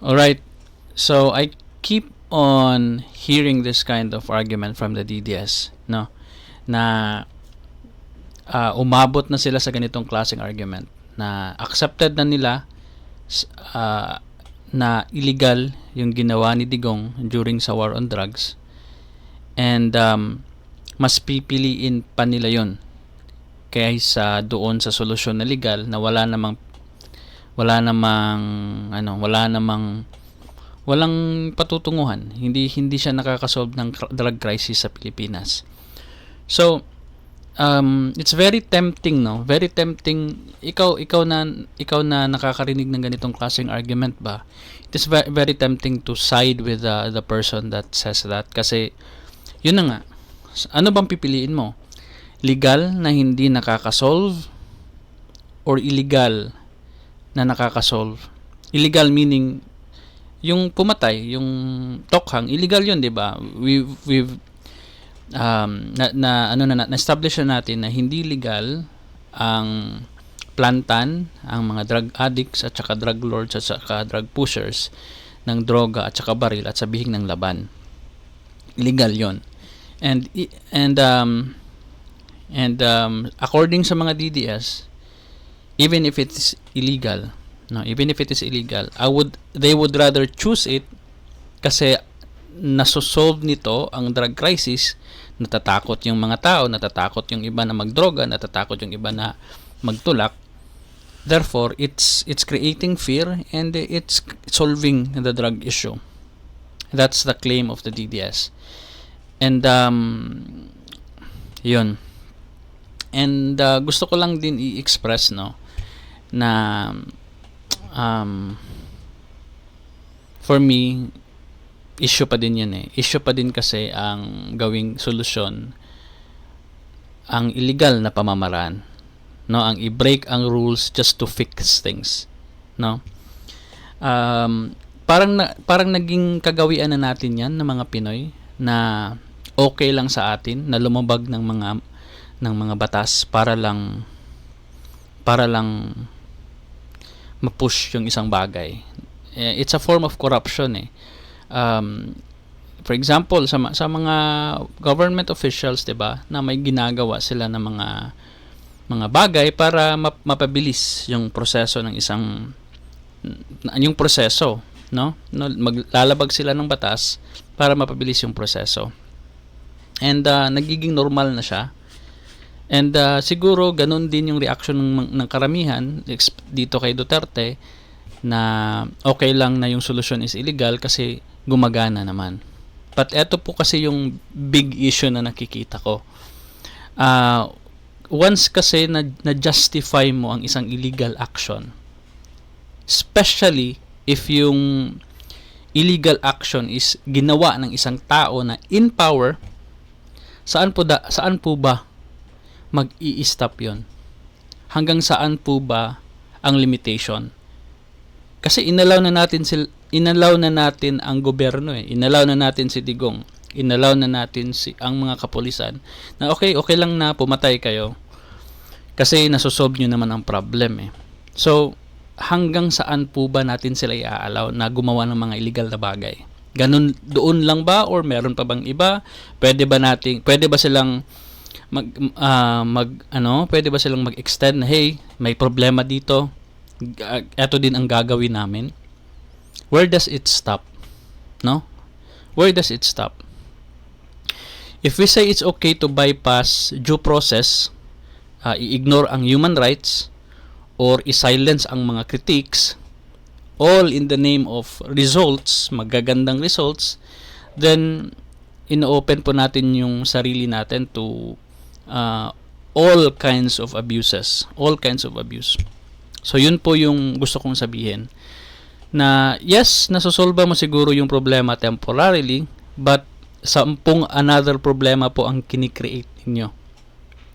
All right. So I keep on hearing this kind of argument from the DDS, no? Na umabot na sila sa ganitong klaseng argument na accepted na nila uh, na illegal yung ginawa ni Digong during sa war on drugs, and mas pipiliin pa nila yon kaysa doon sa solusyon na legal na walang patutunguhan. Hindi siya nakakasolve ng drug crisis sa Pilipinas. So it's very tempting, no? Very tempting. Ikaw na nakakarinig ng ganitong klaseng argument ba? It is very, very tempting to side with the person that says that, kasi yun na nga. Ano bang pipiliin mo? Legal na hindi nakakasolve or illegal na nakakasolve? Illegal meaning yung pumatay, yung tokhang, illegal yun, 'di ba? We've na-establish na natin na hindi legal ang plantan, ang mga drug addicts at saka drug lords at saka drug pushers ng droga at saka baril at sa bihig ng laban. Illegal 'yon. And according sa mga DDS, even if it is illegal, they would rather choose it kasi nasosolve nito ang drug crisis. Natatakot yung mga tao, natatakot yung iba na magdroga, natatakot yung iba na magtulak. Therefore, it's creating fear and it's solving the drug issue. That's the claim of the DDS. And yun. And gusto ko lang din i-express, no, na for me, issue pa din yan Issue pa din kasi ang gawing solusyon ang illegal na pamamaraan, no, ang i-break ang rules just to fix things, no. Parang naging kagawian na natin yan ng mga Pinoy na okay lang sa atin na lumabag ng mga batas para lang ma-push yung isang bagay. It's a form of corruption for example, sa mga government officials, 'di ba, na may ginagawa sila ng mga bagay para mapabilis yung proseso ng yung proseso, no? Maglalabag sila ng batas para mapabilis yung proseso. And nagiging normal na siya. And siguro ganun din yung reaction ng karamihan dito kay Duterte, na okay lang na yung solusyon is illegal kasi gumagana naman. But eto po kasi yung big issue na nakikita ko. Once kasi na-justify mo ang isang illegal action, especially if yung illegal action is ginawa ng isang tao na in power, saan po ba mag-i-stop yon? Hanggang saan po ba ang limitation? Kasi inalaw na natin ang gobyerno Inalaw na natin si Digong. Inalaw na natin ang mga kapulisan na okay lang na pumatay kayo kasi nasosolve nyo naman ang problem So, hanggang saan po ba natin sila i-allow na gumawa ng mga illegal na bagay? Ganun doon lang ba or meron pa bang iba? Pwede ba silang pwede ba silang mag-extend na hey, may problema dito, eto din ang gagawin namin? Where does it stop? No? Where does it stop? If we say it's okay to bypass due process, i-ignore ang human rights, or i-silence ang mga critics, all in the name of results, magagandang results, then ino-open po natin yung sarili natin to all kinds of abuses, all kinds of abuse. So yun po yung gusto kong sabihin, na yes, nasosolba mo siguro yung problema temporarily, but 10 another problema po ang kinikreate ninyo,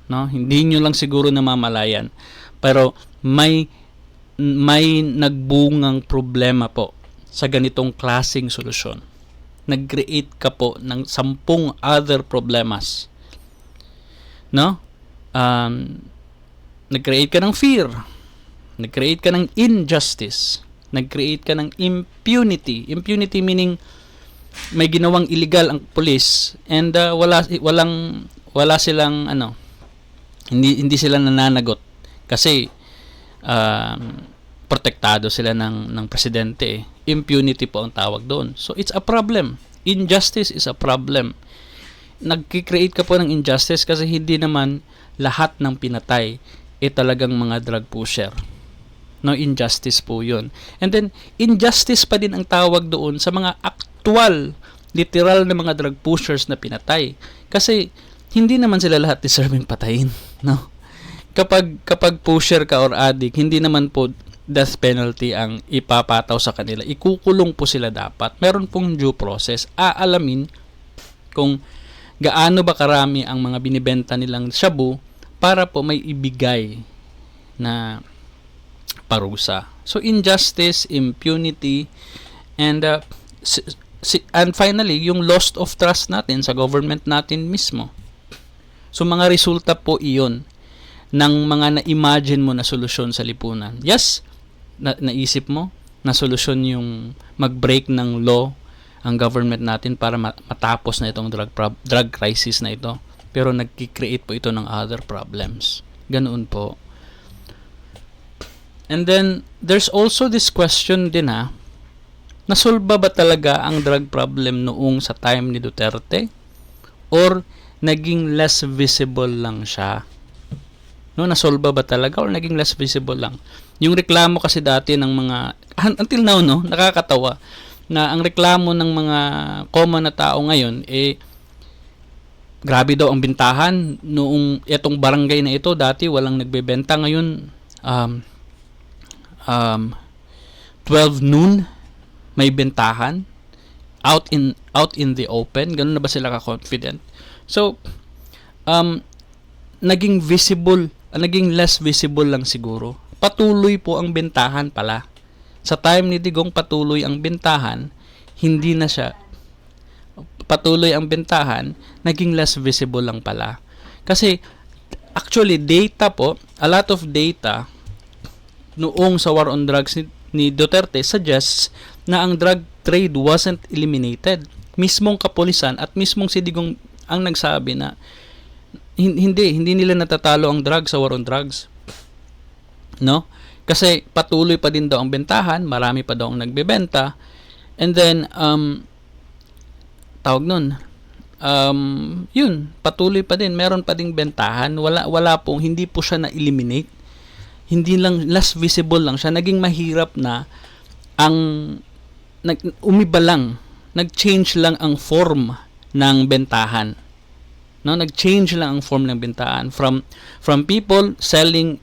no? Hindi nyo lang siguro namamalayan, pero may nagbungang problema po sa ganitong klaseng solusyon. Nag-create ka po ng 10 other problemas, no? Nag-create ka ng fear, nag-create ka ng injustice, Nag-create ka ng impunity. Impunity meaning may ginawang illegal ang police and wala silang hindi sila nananagot kasi protektado sila ng presidente. Impunity po ang tawag doon. So it's a problem. Injustice is a problem. Nagki-create ka po ng injustice kasi hindi naman lahat ng pinatay talagang mga drug pusher. No, injustice po 'yun. And then injustice pa din ang tawag doon sa mga actual literal na mga drug pushers na pinatay. Kasi hindi naman sila lahat deserving patayin, no? Kapag pusher ka or addict, hindi naman po death penalty ang ipapataw sa kanila. Ikukulong po sila dapat. Meron pong due process. Aalamin kung gaano ba karami ang mga binibenta nilang shabu para po may ibigay na parusa. So injustice, impunity, and finally, yung loss of trust natin sa government natin mismo. So mga resulta po iyon ng mga na-imagine mo na solusyon sa lipunan. Yes, naisip mo na solusyon yung mag-break ng law ang government natin para matapos na itong drug crisis na ito. Pero nagki-create po ito ng other problems. Ganoon po. And then, there's also this question din nasolba ba talaga ang drug problem noong sa time ni Duterte? Or naging less visible lang siya? No, nasolba ba talaga or naging less visible lang? Yung reklamo kasi dati ng mga, until now, no, nakakatawa, na ang reklamo ng mga common na tao ngayon, grabe daw ang bintahan. Noong itong barangay na ito, dati walang nagbebenta. Ngayon, 12 noon may bentahan out in the open. Ganun na ba sila ka-confident? So naging less visible lang siguro. Patuloy po ang bentahan pala. Sa time ni Digong patuloy ang bentahan, hindi na siya patuloy ang bentahan, naging less visible lang pala. Kasi actually data po, a lot of data noong sa war on drugs ni Duterte suggests na ang drug trade wasn't eliminated. Mismong kapulisan at mismong si Digong ang nagsabi na hindi nila natatalo ang drugs sa war on drugs. No? Kasi patuloy pa din daw ang bentahan, marami pa daw ang nagbebenta. And then yun, patuloy pa din, meron pa ding bentahan, wala pong, hindi po siya na-eliminate. Hindi lang, less visible lang siya, naging mahirap na umiba lang, nag-change lang ang form ng bentahan. No, nag-change lang ang form ng bentahan from people selling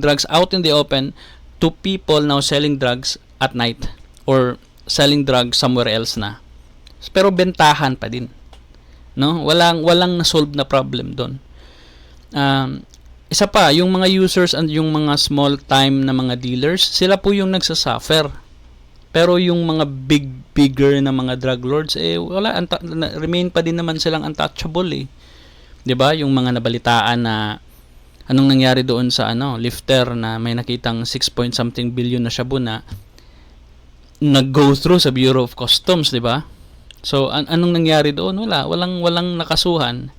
drugs out in the open to people now selling drugs at night or selling drugs somewhere else na. Pero bentahan pa din. No, walang na-solve na problem doon. Isa pa, yung mga users and yung mga small time na mga dealers, sila po yung nagsasuffer. Pero yung mga bigger na mga drug lords, remain pa din naman silang untouchable 'Di ba? Yung mga nabalitaan na anong nangyari doon sa lifter na may nakitang 6 point something billion na shabu na nag-go through sa Bureau of Customs, 'di ba? So anong nangyari doon? Walang nakasuhan.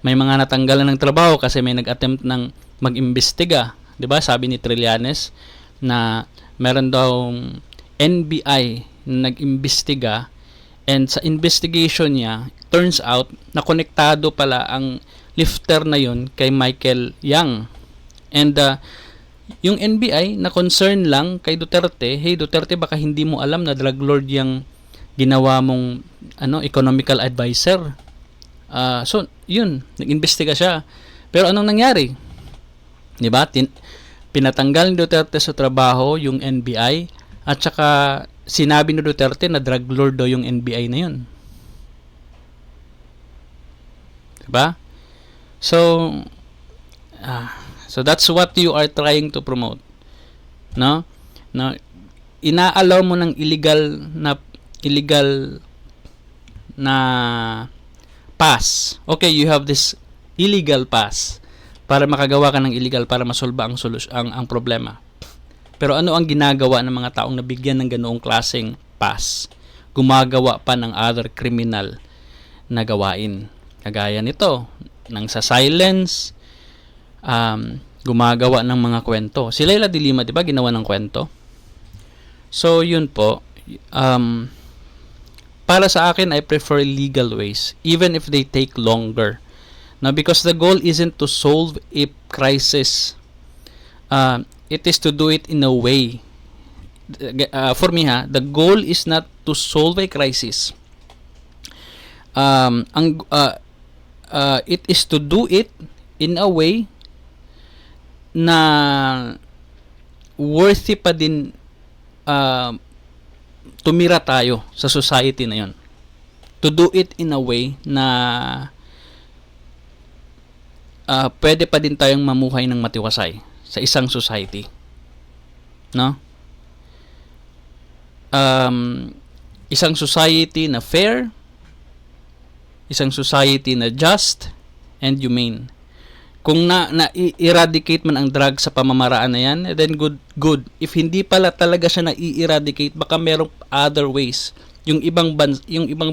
May mga natanggalan ng trabaho kasi may nag-attempt ng mag-imbestiga. 'Di ba? Sabi ni Trillanes na meron daw NBI na nag-imbestiga and sa investigation niya, turns out na konektado pala ang lifter na yun kay Michael Yang. And yung NBI na concern lang kay Duterte, hey Duterte, baka hindi mo alam na drug lord yung ginawa mong economical advisor. So, yun, nag-imbestiga siya. Pero anong nangyari? 'Di ba? Pinatanggal ni Duterte sa trabaho yung NBI at saka sinabi ni Duterte na drug lord daw yung NBI na yun. 'Di ba? So that's what you are trying to promote. No? Inaalaw mo ng illegal na pass. Okay, you have this illegal pass para makagawa ka ng illegal para masolba ang problema. Pero ano ang ginagawa ng mga taong nabigyan ng ganoong klaseng pass? Gumagawa pa ng other criminal na gawain. Kagaya nito, nang sa silence, gumagawa ng mga kwento. Si Leila de Lima, di ba, ginawa ng kwento? So, yun po. Para sa akin, I prefer legal ways, even if they take longer. Now, because the goal isn't to solve a crisis, it is to do it in a way. For me, the goal is not to solve a crisis. It is to do it in a way na worthy pa din tumira tayo sa society na yon. To do it in a way na pwede pa din tayong mamuhay ng matiwasay sa isang society. No? Isang society na fair, isang society na just and humane. Kung na-eradicate man ang drug sa pamamaraan na yan, then good. If hindi pala talaga siya na-eradicate, baka merong other ways. Yung ibang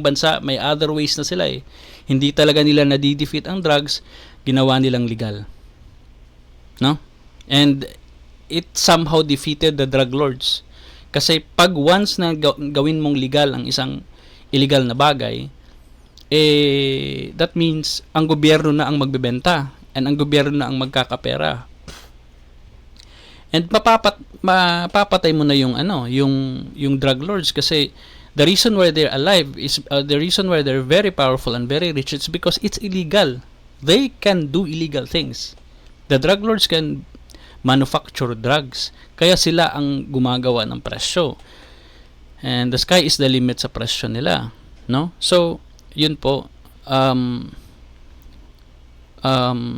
bansa, may other ways na sila eh. Hindi talaga nila na-defeat ang drugs, ginawa nilang legal. No? And it somehow defeated the drug lords. Kasi pag once na gawin mong legal ang isang illegal na bagay, that means ang gobyerno na ang magbebenta and ang gobyerno na ang magkakapera. And mapapatay mo na yung drug lords kasi the reason why they're alive is the reason why they're very powerful and very rich, it's because it's illegal. They can do illegal things. The drug lords can manufacture drugs. Kaya sila ang gumagawa ng presyo. And the sky is the limit sa presyo nila, no? So, yun po,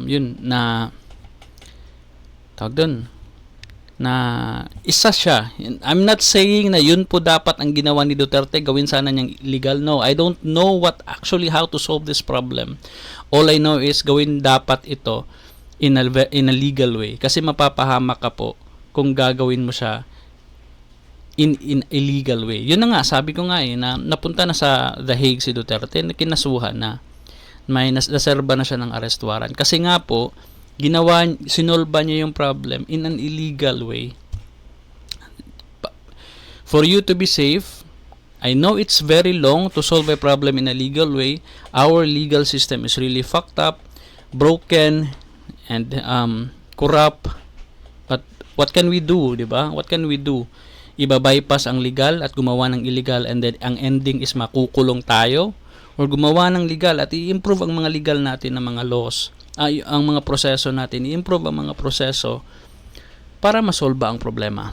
yun na tawag dun, na isa siya. I'm not saying na yun po dapat ang ginawa ni Duterte, gawin sana niyang illegal. No, I don't know what actually how to solve this problem. All I know is gawin dapat ito in a legal way, kasi mapapahamak ka po kung gagawin mo siya in illegal way. Yun na nga, sabi ko nga na napunta na sa The Hague si Duterte, na kinasuhan na, may naserba na siya ng arrest warrant. Kasi nga po, sinolba niya yung problem in an illegal way. For you to be safe, I know it's very long to solve a problem in a legal way. Our legal system is really fucked up, broken, and corrupt. But what can we do, di ba? What can we do? Iba-bypass ang legal at gumawa ng illegal, and then ang ending is makukulong tayo, or gumawa ng legal at i-improve ang mga legal natin na mga laws, ang mga proseso natin, i-improve ang mga proseso para masolba ang problema.